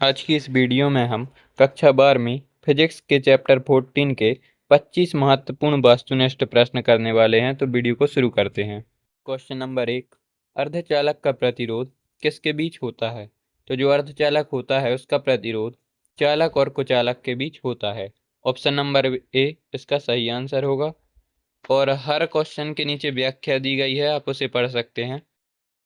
आज की इस वीडियो में हम कक्षा 12वीं फिजिक्स के चैप्टर 14 के 25 महत्वपूर्ण वस्तुनिष्ठ प्रश्न करने वाले हैं। तो वीडियो को शुरू करते हैं। क्वेश्चन नंबर 1, अर्धचालक का प्रतिरोध किसके बीच होता है? तो जो अर्धचालक होता है उसका प्रतिरोध चालक और कुचालक के बीच होता है। ऑप्शन नंबर ए इसका सही आंसर होगा। और हर क्वेश्चन के नीचे व्याख्या दी गई है, आप उसे पढ़ सकते हैं।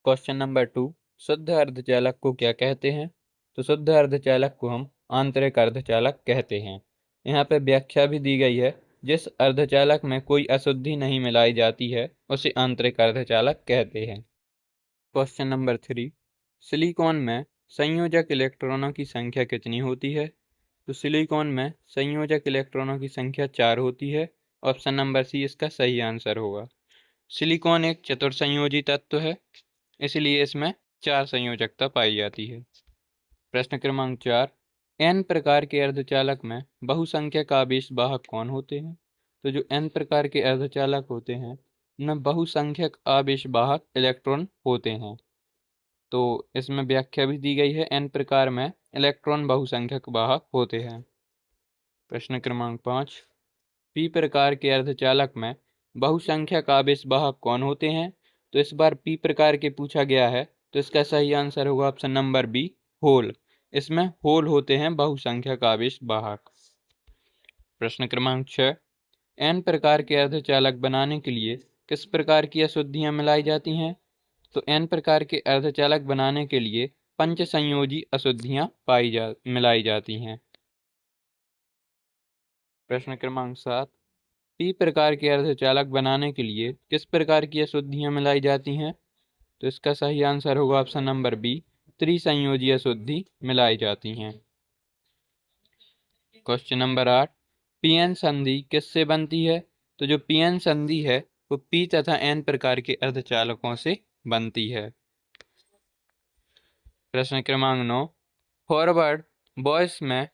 क्वेश्चन नंबर 2, शुद्ध अर्धचालक को क्या कहते हैं? तो शुद्ध अर्धचालक को हम आंतरिक अर्धचालक कहते हैं। यहाँ पे व्याख्या भी दी गई है, जिस अर्धचालक में कोई अशुद्धि नहीं मिलाई जाती है उसे आंतरिक अर्धचालक कहते हैं। क्वेश्चन नंबर 3, सिलिकॉन में संयोजक इलेक्ट्रॉनों की संख्या कितनी होती है? तो सिलिकॉन में संयोजक इलेक्ट्रॉनों की संख्या 4 होती है। ऑप्शन नंबर सी इसका सही आंसर होगा। सिलिकॉन एक चतुर्संयोजी तत्व है, इसलिए इसमें 4 संयोजकता पाई जाती है। प्रश्न क्रमांक 4, एन प्रकार के अर्धचालक में बहुसंख्यक आवेश वाहक कौन होते हैं? तो जो एन प्रकार के अर्धचालक होते हैं उनमें बहुसंख्यक आवेश वाहक इलेक्ट्रॉन होते हैं। तो इसमें व्याख्या भी दी गई है, एन प्रकार में इलेक्ट्रॉन बहुसंख्यक वाहक होते हैं। प्रश्न क्रमांक 5, पी प्रकार के अर्धचालक में बहुसंख्यक आवेश वाहक कौन होते हैं? तो इस बार पी प्रकार के पूछा गया है, तो इसका सही आंसर होगा ऑप्शन नंबर बी, होल। इसमें होल होते हैं बहुसंख्यक आवेश वाहक। प्रश्न क्रमांक 6, एन प्रकार के अर्धचालक बनाने के लिए किस प्रकार की अशुद्धियां मिलाई जाती हैं? तो एन प्रकार के अर्धचालक बनाने के लिए पंच संयोजी अशुद्धियां मिलाई जाती हैं। प्रश्न क्रमांक 7, पी प्रकार के अर्धचालक बनाने के लिए किस प्रकार की अशुद्धियां मिलाई जाती हैं? तो इसका सही आंसर होगा ऑप्शन नंबर बी, त्रिसंयोजी अशुद्धि मिलाई जाती हैं। क्वेश्चन नंबर 8, पीएन संधि किससे बनती है? तो जो पीएन संधि है वो पी तथा एन प्रकार के अर्धचालकों से बनती है। प्रश्न क्रमांक 9, फॉरवर्ड बॉयस में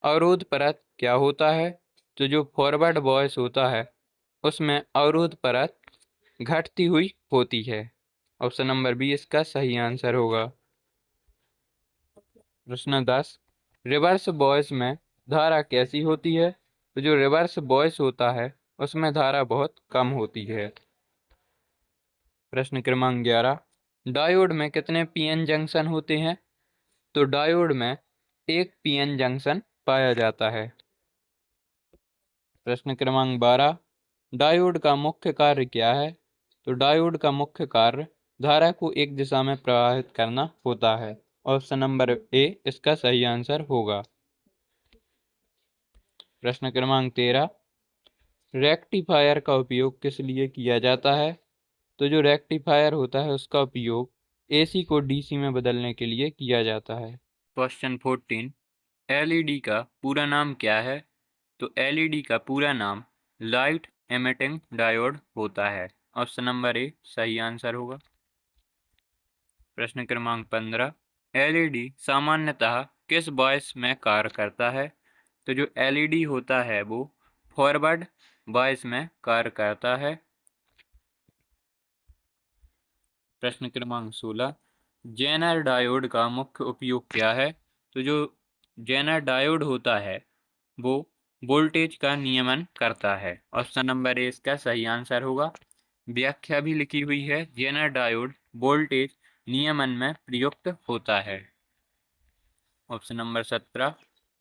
अवरोध परत क्या होता है? तो जो फॉरवर्ड बॉयस होता है उसमें अवरोध परत घटती हुई होती है। ऑप्शन नंबर बी इसका सही आंसर होगा। प्रश्न 10, रिवर्स बॉयस में धारा कैसी होती है? तो जो रिवर्स बॉयस होता है उसमें धारा बहुत कम होती है। प्रश्न क्रमांक 11, डायोड में कितने पीएन जंक्शन होते हैं? तो डायोड में एक पीएन जंक्शन पाया जाता है। प्रश्न क्रमांक 12, डायोड का मुख्य कार्य क्या है? तो डायोड का मुख्य कार्य धारा को एक दिशा में प्रवाहित करना होता है। ऑप्शन नंबर ए इसका सही आंसर होगा। प्रश्न क्रमांक 13, रेक्टिफायर का उपयोग किस लिए किया जाता है? तो जो रेक्टिफायर होता है उसका उपयोग एसी को डीसी में बदलने के लिए किया जाता है। क्वेश्चन 14, एलईडी का पूरा नाम क्या है? तो एलईडी का पूरा नाम लाइट एमिटिंग डायोड होता है। ऑप्शन नंबर ए सही आंसर होगा। प्रश्न क्रमांक 15, एलईडी सामान्यतः किस वॉइस में कार्य करता है? तो जो एलईडी होता है वो फॉरवर्ड वॉइस में कार्य करता है। प्रश्न क्रमांक 16, जेनर डायोड का मुख्य उपयोग क्या है? तो जो जेनर डायोड होता है वो वोल्टेज का नियमन करता है। ऑप्शन नंबर ए इसका सही आंसर होगा। व्याख्या भी लिखी हुई है, जेनर डायोड वोल्टेज नियमन में प्रयुक्त होता है। ऑप्शन नंबर 17,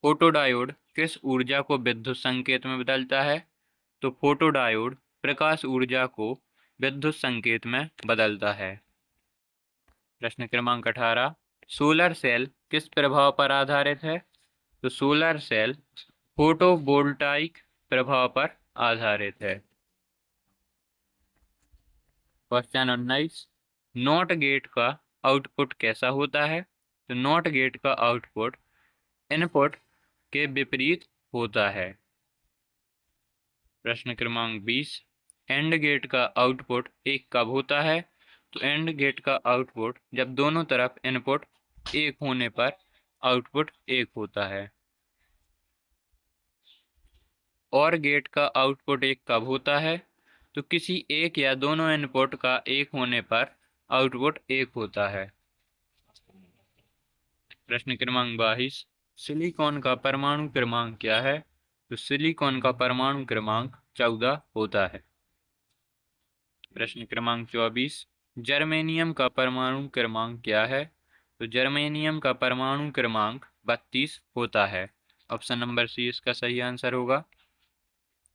फोटोडायोड किस ऊर्जा को विद्युत संकेत में बदलता है? तो फोटोडायोड प्रकाश ऊर्जा को विद्युत संकेत में बदलता है। प्रश्न क्रमांक 18, सोलर सेल किस प्रभाव पर आधारित है? तो सोलर सेल फोटोवोल्टाइक प्रभाव पर आधारित है। क्वेश्चन 19, नॉट गेट का आउटपुट कैसा होता है? तो नॉट गेट का आउटपुट इनपुट के विपरीत होता है। प्रश्न क्रमांक 20, एंड गेट का आउटपुट एक कब होता है? तो एंड गेट का आउटपुट जब दोनों तरफ इनपुट एक होने पर आउटपुट एक होता है। और गेट का आउटपुट एक कब होता है? तो किसी एक या दोनों इनपुट का एक होने पर आउटपुट एक होता है। प्रश्न क्रमांक 22, सिलिकॉन का परमाणु क्रमांक क्या है? तो सिलिकॉन का परमाणु क्रमांक 14 होता है। प्रश्न क्रमांक 24, जर्मेनियम का परमाणु क्रमांक क्या है? तो जर्मेनियम का परमाणु क्रमांक 32 होता है। ऑप्शन नंबर सी इसका सही आंसर होगा।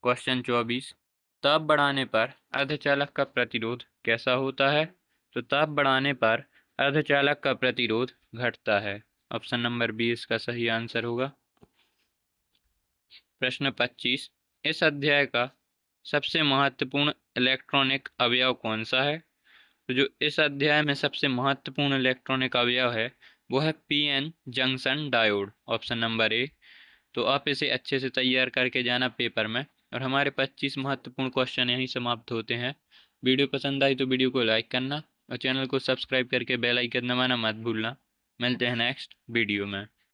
क्वेश्चन 24, ताप बढ़ाने पर अर्धचालक का प्रतिरोध कैसा होता है? तो ताप बढ़ाने पर अर्धचालक का प्रतिरोध घटता है। ऑप्शन नंबर बी इसका सही आंसर होगा। प्रश्न 25, इस अध्याय का सबसे महत्वपूर्ण इलेक्ट्रॉनिक अवयव कौन सा है? तो जो इस अध्याय में सबसे महत्वपूर्ण इलेक्ट्रॉनिक अवयव है वो है PN junction diode. Option number A. तो आप इसे अच्छे से तैयार करके जाना पेपर में। और हमारे 25 महत्वपूर्ण क्वेश्चन यहीं समाप्त होते हैं। वीडियो पसंद आई तो वीडियो को लाइक करना और चैनल को सब्सक्राइब करके बेल आइकन दबाना मत भूलना। मिलते हैं नेक्स्ट वीडियो में।